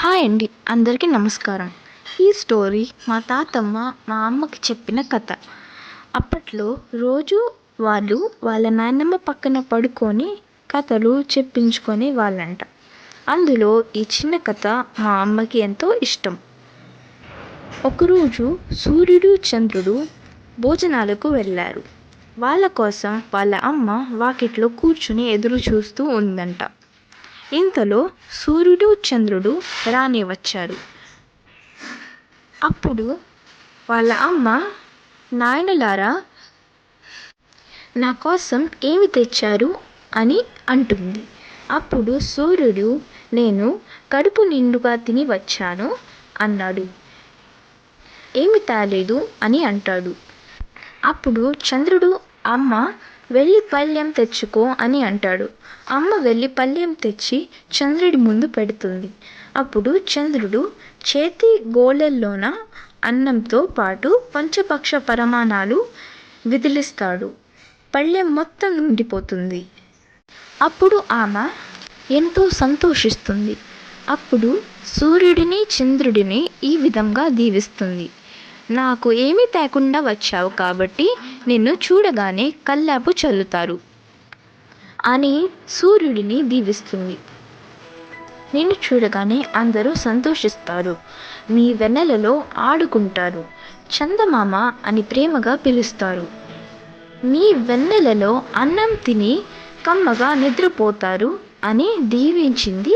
Hi అండి, అందరికీ నమస్కారం. ఈ స్టోరీ మా తాతమ్మ మా అమ్మకి చెప్పిన కథ. అప్పట్లో రోజు వాళ్ళు వాళ్ళ నాన్నమ్మ పక్కన పడుకొని కథలు చెప్పించుకొని వాళ్ళంట. అందులో ఈ చిన్న కథ మా అమ్మకి ఎంతో ఇష్టం. ఒకరోజు సూర్యుడు చంద్రుడు భోజనాలకు వెళ్ళారు. వాళ్ళ కోసం వాళ్ళ అమ్మ వాకిట్లో కూర్చుని ఎదురు చూస్తూ ఉందంట. ఇంతలో సూర్యుడు చంద్రుడు రానే వచ్చారు. అప్పుడు వాళ్ళ అమ్మ, నాయనలారా, నా కోసం ఏమి తెచ్చారు అని అంటుంది. అప్పుడు సూర్యుడు, నేను కడుపు నిండుగా తిని వచ్చాను అన్నాడు. ఏమి తేలేదు అని అంటాడు. అప్పుడు చంద్రుడు, అమ్మ వెళ్ళి పళ్ళెం తెచ్చుకో అని అంటాడు. అమ్మ వెళ్ళి పళ్ళెం తెచ్చి చంద్రుడి ముందు పెడుతుంది. అప్పుడు చంద్రుడు చేతి గోళ్ళల్లోన అన్నంతో పాటు పంచపక్ష పరమాణాలు విదిలిస్తాడు. పళ్ళెం మొత్తం నిండిపోతుంది. అప్పుడు ఆమె ఎంతో సంతోషిస్తుంది. అప్పుడు సూర్యుడిని చంద్రుడిని ఈ విధంగా దీవిస్తుంది. నాకు ఏమీ తేకుండా వచ్చావు కాబట్టి నిన్ను చూడగానే కల్లాపు చల్లుతారు అని సూర్యుడిని దీవిస్తుంది. నిన్ను చూడగానే అందరూ సంతోషిస్తారు, మీ వెన్నెలలో ఆడుకుంటారు, చందమామ అని ప్రేమగా పిలుస్తారు, మీ వెన్నెలలో అన్నం తిని కమ్మగా నిద్రపోతారు అని దీవించింది